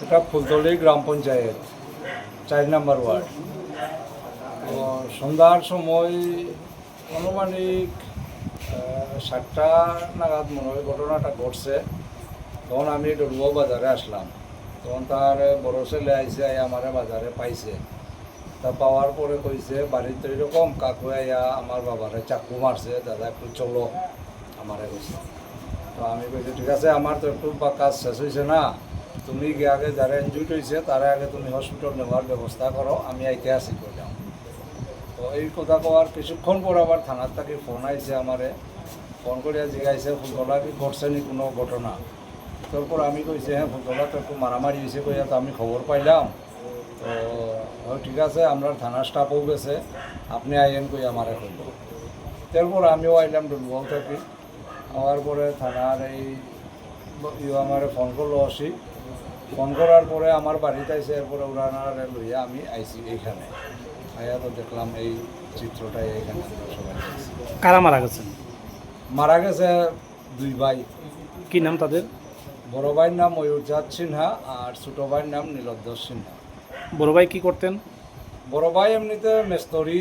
এটা ফুলতলি গ্রাম পঞ্চায়েত ৪ নম্বর ওয়ার্ড। তো সন্ধ্যার সময় আনুমানিক ৭টা নাগাদ মনে হয় ঘটনাটা ঘটছে। তখন আমি ডলুয়া বাজারে আসলাম। তখন তার বড় ছেলে আইসে আমারে বাজারে পাইছে। তা পাওয়ার পরে কইছে বাড়িতে এরকম কাকু আইয়া আমার বাবারে চাকু মারছে, দাদা একটু চলো আমারে কইছে। তো আমি কইছি ঠিক আছে, আমার তো একটু কাজ শেষ হয়েছে না, তুমি গিয়ে আগে যারা ইনজুর্ড হয়েছে তারা আগে তুমি হসপিটাল নেওয়ার ব্যবস্থা করো, আমি আইতে আসি কইলাম। তো এই কথা কওয়ার কিছুক্ষণ পর আবার থানার থেকে ফোন আইছে আমারে, ফোন করিয়া জিজ্ঞাসা ফুলতলা কি ঘটছে নি কোনো ঘটনা। তারপর আমি কইছি হ্যাঁ ফুলতলা তো একটু মারামারি হয়েছে কইয়া, তো আমি খবর পাইলাম। তো ঠিক আছে, আমরা থানার স্টাফও গেছে, আপনি আইন কই আমারে কইল। তারপর আমিও আইলাম ডুলবল থেকে। হওয়ার পরে থানার এই আমারে ফোন করলো আসি। ফোন করার পরে আমার বাড়িতে আইসে, এরপরে উড়ানারে লইয়া আমি আইসি এইখানে। আইয়া তো দেখলাম এই চিত্রটাই এইখানে সবাই দেখছি। কারা মারা গেছে? মারা গেছে 2 ভাই। কি নাম তাদের? বড় ভাইয়ের নাম ময়ূরচাঁদ সিনহা আর ছোটো ভাইয়ের নাম নীলধ্বজ সিনহা। বড় ভাই কি করতেন? বড় ভাই এমনিতে মেস্তরি,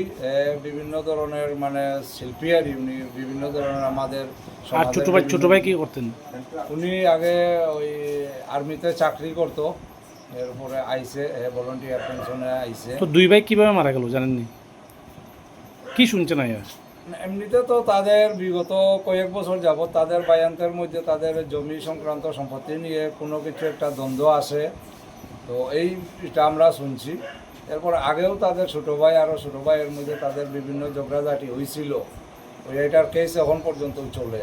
বিভিন্ন ধরনের মানে শিল্পী আর উনি বিভিন্ন ধরনের আমাদের আর ছোট ভাই কি করতেন? উনি আগে ওই আর্মিতে চাকরি করতো, এরপরে আইসে ভলান্টিয়ার পেনশনে আইসে। তো 2 ভাই কিভাবে মারা গেল জানেননি? কি শুনছেন আয়া? এমনিতে তো তাদের বিগত কয়েক বছর যাবৎ তাদের বায়ান্তের মধ্যে তাদের জমি সংক্রান্ত সম্পত্তি নিয়ে কোনো কিছু একটা দ্বন্দ্ব আসে। তো এইটা আমরা শুনছি। এরপর আগেও তাদের ছোটো ভাই আরও ছোটো ভাইয়ের মধ্যে তাদের বিভিন্ন ঝগড়াঝাটি হয়েছিল, ওই এটার কেস এখন পর্যন্ত চলে।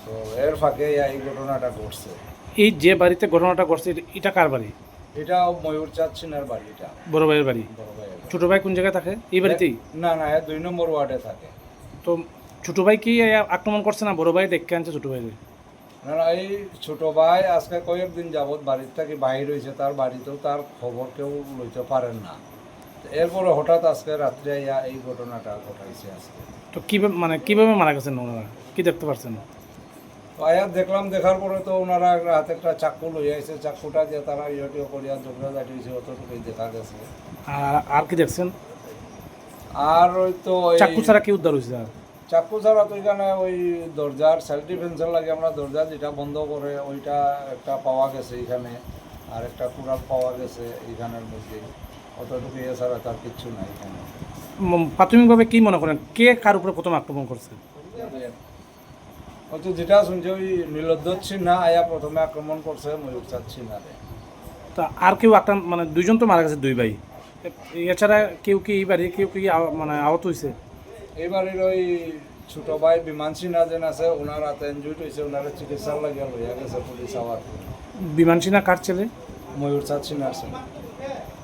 তো এর ফাঁকে এই ঘটনাটা ঘটছে। এই যে বাড়িতে ঘটনাটা ঘটছে এটা কার বাড়ি? এটা ময়ূরচাঁদ সিনহার বাড়ি। এটা বড় ভাইয়ের বাড়ি। বড় ভাইয়ের বাড়ি। ছোট ভাই কোন জায়গায় থাকে? এই বাড়িতেই? না না, 2 নম্বর ওয়ার্ডে থাকে। তো ছোট ভাই কি আক্রমণ করছে না বড় ভাই দেখে আনছে ছোট ভাইকে? না না, এই ছোটো ভাই আজকে কয়েকদিন যাবৎ বাড়ির থেকে বাইরে হয়েছে, তার বাড়িতেও তার খবর কেউ লইতে পারেন না। এরপরে হঠাৎ আজকে রাত্রে এই ঘটনাটা ঘটাইছে আজকে। তো কিভাবে মারা গেছেন ওনারা? কি দেখতে পারছেন? তো দেখলাম, দেখার পরে তো ওনারা হাতে একটা চাকু লই আইছে, চাকুটা দিয়ে তারা ইয়েটিও করিয়া ঝগড়াঝাটি হয়েছে, অতটুকুই দেখা গেছে। আর কি দেখছেন? আর ওই তো চাকু ছাড়া কি উদ্ধার হয়েছে? আর চাকু ছাড়া তো এখানে ওই দরজার সেলফ ডিফেন্সের লাগে আমরা দরজা যেটা বন্ধ করে ওইটা একটা পাওয়া গেছে এখানে, আর একটা কুড়াল পাওয়া গেছে এইখানের মধ্যে। অতটুকু এছাড়া তার কিচ্ছু নাই এখানে। প্রাথমিকভাবে কি মনে করেন কে কার উপরে প্রথম আক্রমণ করছে? হয়তো যেটা শুনছে ওই নীলধ্বজ সিনহা আয়া প্রথমে আক্রমণ করছে ময়ূরচাঁদ সিনহারে। তা আর কেউ মানে 2 জন তো মারা গেছে 2 ভাই, এছাড়া কেউ কি এই বাড়ি কেউ কি আহত হয়েছে? এই বাড়ির ওই ছোট ভাই বিমান সিনহা যেন আছে, ওনার হাতে ইনজুরি হয়েছে, ওনার চিকিৎসার লাগিয়া লইয়া গেছে পুলিশ আবার। বিমান সিনহা কার ছেলে? ময়ূরচাঁদ সিনহার ছেলে।